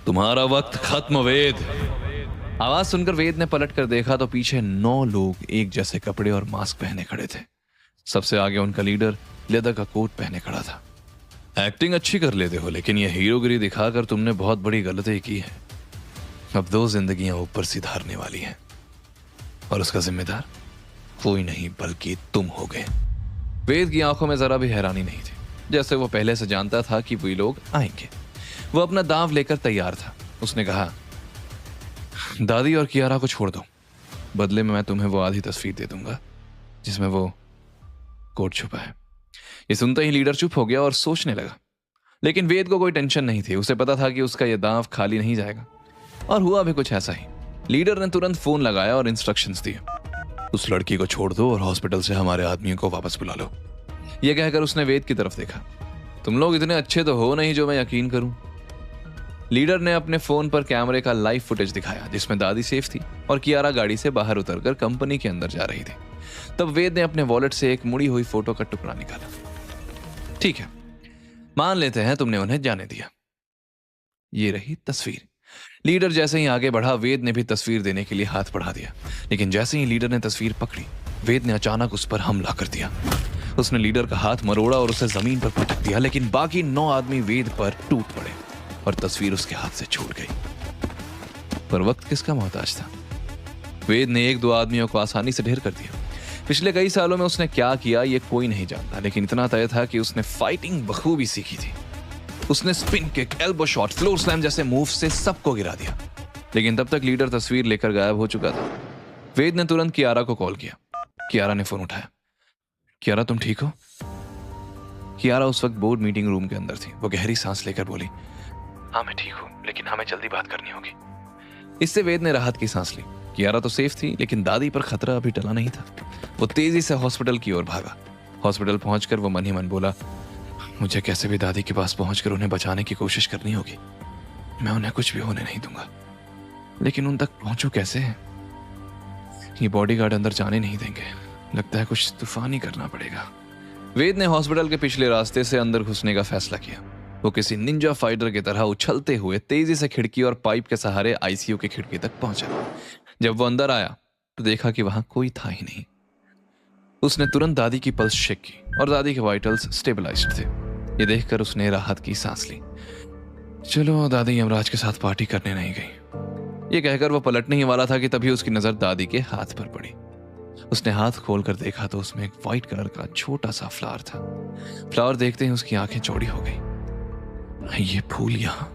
तुम्हारा वक्त खत्म वेद। आवाज सुनकर वेद ने पलट कर देखा तो पीछे 9 लोग एक जैसे कपड़े और मास्क पहने खड़े थे। सबसे आगे उनका लीडर लेदर का कोट पहने खड़ा था। एक्टिंग अच्छी कर लेते हो, लेकिन यह हीरोगिरी दिखाकर तुमने बहुत बड़ी गलती की है। अब 2 जिंदगियां ऊपर सिधारने वाली हैं और उसका जिम्मेदार कोई नहीं बल्कि तुम हो गए। वेद की आंखों में जरा भी हैरानी नहीं थी, जैसे वो पहले से जानता था कि वे लोग आएंगे। वो अपना दांव लेकर तैयार था। उसने कहा, दादी और कियारा को छोड़ दो, बदले में मैं तुम्हें वो आधी तस्वीर दे दूंगा जिसमें वो कोट छुपा है। ये सुनते ही लीडर चुप हो गया और सोचने लगा, लेकिन वेद को कोई टेंशन नहीं थी। उसे पता था कि उसका यह दांव खाली नहीं जाएगा। और हुआ भी कुछ ऐसा ही। लीडर ने तुरंत फोन लगाया और इंस्ट्रक्शंस दिए, उस लड़की को छोड़ दो और हॉस्पिटल से हमारे आदमियों को वापस बुला लो। यह कहकर उसने वेद की तरफ देखा। तुम लोग इतने अच्छे तो हो नहीं जो मैं यकीन करूं। लीडर ने अपने फोन पर कैमरे का लाइव फुटेज दिखाया जिसमें दादी सेफ थी और कियारा गाड़ी से बाहर उतरकर कंपनी के अंदर जा रही थी। तब वेद ने अपने वॉलेट से एक मुड़ी हुई फोटो का टुकड़ा निकाला। ठीक है, मान लेते हैं तुमने उन्हें जाने दिया। ये रही तस्वीर। लीडर जैसे ही आगे बढ़ा, वेद ने भी तस्वीर देने के लिए हाथ बढ़ा दिया, लेकिन जैसे ही लीडर ने तस्वीर पकड़ी, वेद ने अचानक उस पर हमला कर दिया। उसने लीडर का हाथ मरोड़ा और उसे जमीन पर पटक दिया, लेकिन बाकी 9 आदमी वेद पर टूट पड़े और तस्वीर उसके हाथ से छूट गई। पर वक्त किसका मोहताज था? वेद ने 1-2 आदमियों को आसानी से ढेर कर दिया। पिछले कई सालों में उसने क्या किया ये कोई नहीं जानता, लेकिन इतना तय था कि उसने फाइटिंग बखूबी सीखी थी। उसने spin kick, elbow shot, floor slam जैसे मूव से सबको गिरा दिया। लेकिन तब तक लीडर तस्वीर लेकर गायब हो चुका था। वेद ने तुरंत कियारा को कॉल किया। कियारा ने फोन उठाया। कियारा, तुम ठीक हो? कियारा उस वक्त बोर्ड मीटिंग रूम के अंदर थी। वो गहरी सांस लेकर बोली, हाँ मैं ठीक हूं, लेकिन हमें जल्दी बात करनी होगी। इससे वेद ने राहत की सांस ली। कियारा तो सेफ थी, लेकिन दादी पर खतरा अभी टला नहीं था। वो तेजी से हॉस्पिटल की ओर भागा। हॉस्पिटल पहुंचकर वो मन ही मन बोला, मुझे कैसे भी दादी के पास पहुंचकर उन्हें बचाने की कोशिश करनी होगी। मैं उन्हें कुछ भी होने नहीं दूंगा, लेकिन उन तक पहुंचूं कैसे? ये बॉडीगार्ड अंदर जाने नहीं देंगे। लगता है कुछ तूफान ही करना पड़ेगा। वेद ने हॉस्पिटल के पिछले रास्ते से अंदर घुसने का फैसला किया। वो किसी निंजा फाइटर की तरह उछलते हुए तेजी से खिड़की और पाइप के सहारे आईसीयू की खिड़की तक पहुंचा। जब वो अंदर आया तो देखा कि वहां कोई था ही नहीं। उसने तुरंत दादी की पल्स चेक की और दादी के वाइटल्स स्टेबलाइज्ड थे। ये देखकर उसने राहत की सांस ली। चलो, दादी यमराज के साथ पार्टी करने नहीं गई। ये कहकर वो पलटने ही वाला था कि तभी उसकी नजर दादी के हाथ पर पड़ी। उसने हाथ खोलकर देखा तो उसमें एक व्हाइट कलर का छोटा सा फ्लावर था। फ्लावर देखते ही उसकी आंखें चौड़ी हो गई। ये फूल यहाँ